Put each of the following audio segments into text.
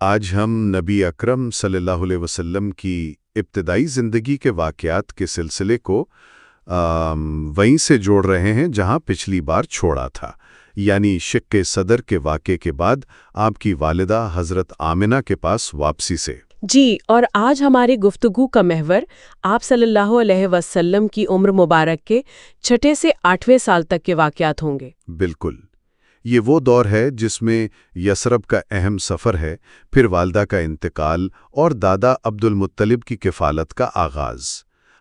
آج ہم نبی اکرم صلی اللہ علیہ وسلم کی ابتدائی زندگی کے واقعات کے سلسلے کو وہیں سے جوڑ رہے ہیں جہاں پچھلی بار چھوڑا تھا، یعنی شق صدر کے واقعے کے بعد آپ کی والدہ حضرت آمنہ کے پاس واپسی سے۔ جی، اور آج ہماری گفتگو کا محور آپ صلی اللہ علیہ وسلم کی عمر مبارک کے 6 سے 8 سال تک کے واقعات ہوں گے۔ بالکل، یہ وہ دور ہے جس میں یثرب کا اہم سفر ہے، پھر والدہ کا انتقال اور دادا عبد المطلب کی کفالت کا آغاز۔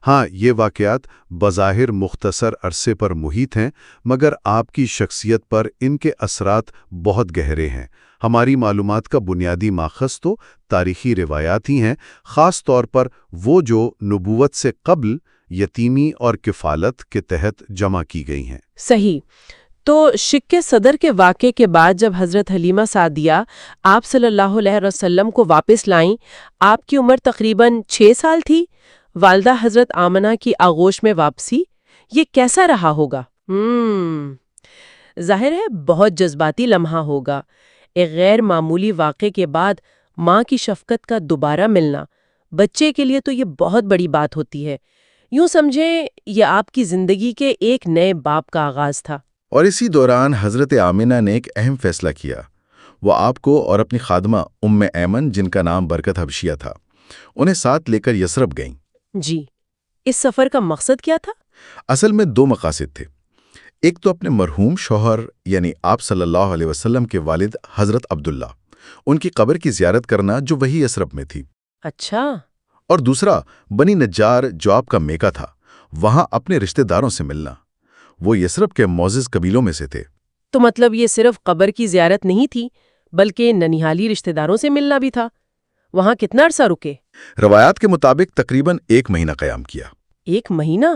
ہاں، یہ واقعات بظاہر مختصر عرصے پر محیط ہیں، مگر آپ کی شخصیت پر ان کے اثرات بہت گہرے ہیں۔ ہماری معلومات کا بنیادی ماخذ تو تاریخی روایات ہی ہیں، خاص طور پر وہ جو نبوت سے قبل یتیمی اور کفالت کے تحت جمع کی گئی ہیں۔ صحیح۔ تو شق صدر کے واقعے کے بعد جب حضرت حلیمہ سعدیہ آپ صلی اللہ علیہ وسلم کو واپس لائیں، آپ کی عمر تقریباً 6 سال تھی۔ والدہ حضرت آمنہ کی آغوش میں واپسی، یہ کیسا رہا ہوگا؟ ظاہر ہے بہت جذباتی لمحہ ہوگا۔ ایک غیر معمولی واقعے کے بعد ماں کی شفقت کا دوبارہ ملنا بچے کے لیے تو یہ بہت بڑی بات ہوتی ہے۔ یوں سمجھیں یہ آپ کی زندگی کے ایک نئے باب کا آغاز تھا۔ اور اسی دوران حضرت آمنہ نے ایک اہم فیصلہ کیا۔ وہ آپ کو اور اپنی خادمہ ام ایمن، جن کا نام برکت حبشیہ تھا، انہیں ساتھ لے کر یثرب گئیں۔ جی، اس سفر کا مقصد کیا تھا؟ اصل میں 2 مقاصد تھے۔ ایک تو اپنے مرحوم شوہر یعنی آپ صلی اللہ علیہ وسلم کے والد حضرت عبداللہ، ان کی قبر کی زیارت کرنا جو وہی یثرب میں تھی۔ اچھا۔ اور دوسرا بنی نجار جو آپ کا میکا تھا، وہاں اپنے رشتہ داروں سے ملنا۔ وہ یثرب کے معزز قبیلوں میں سے تھے۔ تو مطلب یہ صرف قبر کی زیارت نہیں تھی بلکہ ننیھالی رشتہ داروں سے ملنا بھی تھا۔ وہاں کتنا عرصہ رکے؟ روایات کے مطابق تقریباً 1 مہینہ قیام کیا۔ 1 مہینہ؟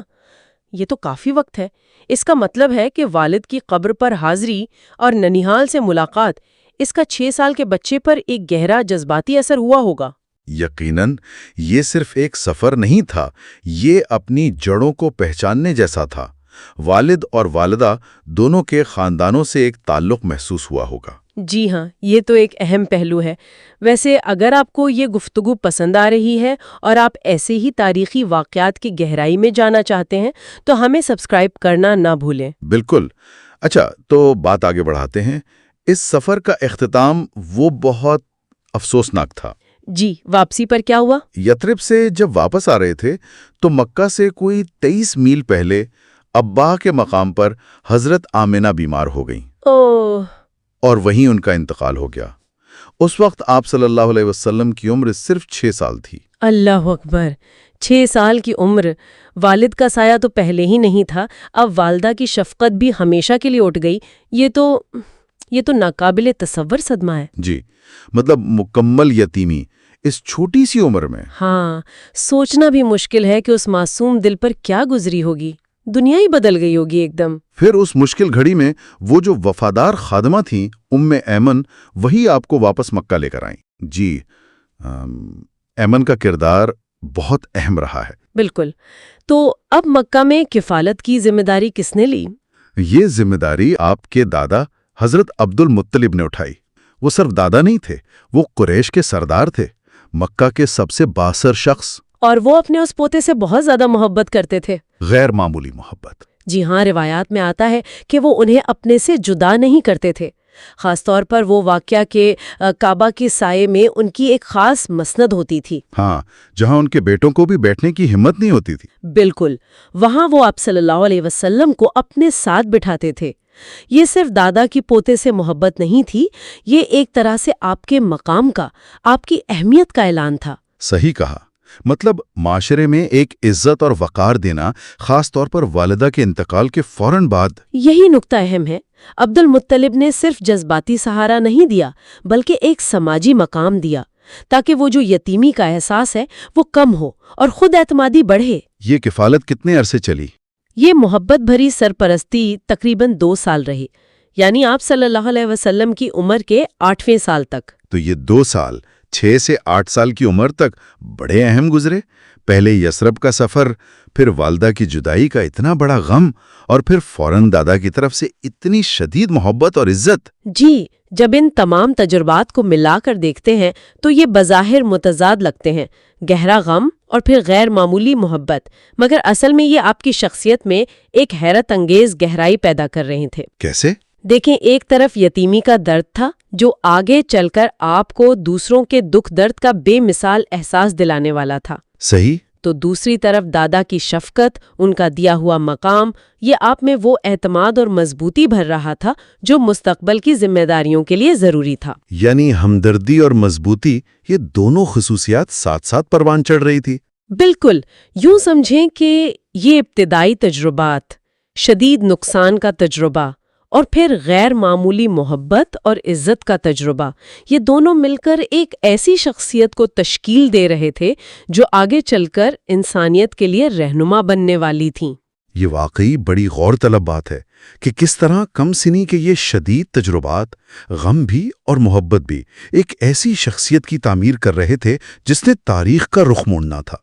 یہ تو کافی وقت ہے۔ اس کا مطلب ہے کہ والد کی قبر پر حاضری اور ننیھال سے ملاقات، اس کا 6 سال کے بچے پر ایک گہرا جذباتی اثر ہوا ہوگا۔ یقیناً یہ صرف ایک سفر نہیں تھا، یہ اپنی جڑوں کو پہچاننے جیسا تھا۔ والد اور والدہ دونوں کے خاندانوں سے ایک تعلق محسوس ہوا ہوگا۔ جی ہاں، یہ تو ایک اہم پہلو ہے۔ ویسے اگر آپ کو یہ گفتگو پسند آ رہی ہے اور آپ ایسے ہی تاریخی واقعات کی گہرائی میں جانا چاہتے ہیں تو ہمیں سبسکرائب کرنا نہ بھولیں۔ بالکل۔ اچھا، تو بات آگے بڑھاتے ہیں۔ اس سفر کا اختتام وہ بہت افسوسناک تھا۔ جی، واپسی پر کیا ہوا؟ یثرب سے جب واپس آ رہے تھے تو مکہ سے کوئی 23 میل پہلے ابا کے مقام پر حضرت آمنہ بیمار ہو گئیں۔ اوہ! اور وہیں ان کا انتقال ہو گیا۔ اس وقت آپ صلی اللہ علیہ وسلم کی عمر صرف 6 سال تھی۔ اللہ اکبر! 6 سال کی عمر! والد کا سایہ تو پہلے ہی نہیں تھا، اب والدہ کی شفقت بھی ہمیشہ کے لیے اٹھ گئی۔ یہ تو ناقابل تصور صدمہ ہے۔ جی، مطلب مکمل یتیمی اس چھوٹی سی عمر میں۔ ہاں، سوچنا بھی مشکل ہے کہ اس معصوم دل پر کیا گزری ہوگی۔ دنیا ہی بدل گئی ہوگی ایک دم۔ پھر اس مشکل گھڑی میں وہ جو وفادار خادمہ تھیں ام ایمن، وہی آپ کو واپس مکہ لے کر آئیں۔ جی، ایمن کا کردار بہت اہم رہا ہے۔ بالکل۔ تو اب مکہ میں کفالت کی ذمہ داری کس نے لی؟ یہ ذمہ داری آپ کے دادا حضرت عبد المطلب نے اٹھائی۔ وہ صرف دادا نہیں تھے، وہ قریش کے سردار تھے، مکہ کے سب سے بااثر شخص۔ اور وہ اپنے اس پوتے سے بہت زیادہ محبت کرتے تھے۔ غیر معمولی محبت۔ جی ہاں، روایات میں آتا ہے کہ وہ انہیں اپنے سے جدا نہیں کرتے تھے۔ خاص طور پر وہ واقعہ کہ کعبہ کے سائے میں ان کی ایک خاص مسند ہوتی تھی۔ ہاں، جہاں ان کے بیٹوں کو بھی بیٹھنے کی ہمت نہیں ہوتی تھی۔ بالکل، وہاں وہ آپ صلی اللہ علیہ وسلم کو اپنے ساتھ بٹھاتے تھے۔ یہ صرف دادا کی پوتے سے محبت نہیں تھی، یہ ایک طرح سے آپ کے مقام کا، آپ کی اہمیت کا اعلان تھا۔ صحیح کہا۔ مطلب معاشرے میں ایک عزت اور وقار دینا، خاص طور پر والدہ کے انتقال کے فوراً بعد۔ یہی نقطہ اہم ہے۔ عبد المطلب نے صرف جذباتی سہارا نہیں دیا بلکہ ایک سماجی مقام دیا تاکہ وہ جو یتیمی کا احساس ہے وہ کم ہو اور خود اعتمادی بڑھے۔ یہ کفالت کتنے عرصے چلی؟ یہ محبت بھری سرپرستی تقریباً 2 سال رہی، یعنی آپ صلی اللہ علیہ وسلم کی عمر کے 8ویں سال تک۔ تو یہ 2 سال 6 سے 8 سال کی عمر تک بڑے اہم گزرے۔ پہلے یثرب کا سفر، پھر والدہ کی جدائی کا اتنا بڑا غم، اور پھر فوراً دادا کی طرف سے اتنی شدید محبت اور عزت۔ جی، جب ان تمام تجربات کو ملا کر دیکھتے ہیں تو یہ بظاہر متضاد لگتے ہیں، گہرا غم اور پھر غیر معمولی محبت، مگر اصل میں یہ آپ کی شخصیت میں ایک حیرت انگیز گہرائی پیدا کر رہے تھے۔ کیسے؟ دیکھیں، ایک طرف یتیمی کا درد تھا جو آگے چل کر آپ کو دوسروں کے دکھ درد کا بے مثال احساس دلانے والا تھا۔ صحیح۔ تو دوسری طرف دادا کی شفقت، ان کا دیا ہوا مقام، یہ آپ میں وہ اعتماد اور مضبوطی بھر رہا تھا جو مستقبل کی ذمہ داریوں کے لیے ضروری تھا۔ یعنی ہمدردی اور مضبوطی، یہ دونوں خصوصیات ساتھ ساتھ پروان چڑھ رہی تھی۔ بالکل، یوں سمجھیں کہ یہ ابتدائی تجربات، شدید نقصان کا تجربہ اور پھر غیر معمولی محبت اور عزت کا تجربہ، یہ دونوں مل کر ایک ایسی شخصیت کو تشکیل دے رہے تھے جو آگے چل کر انسانیت کے لیے رہنما بننے والی تھیں۔ یہ واقعی بڑی غور طلب بات ہے کہ کس طرح کم سنی کے یہ شدید تجربات، غم بھی اور محبت بھی، ایک ایسی شخصیت کی تعمیر کر رہے تھے جس نے تاریخ کا رخ موڑنا تھا۔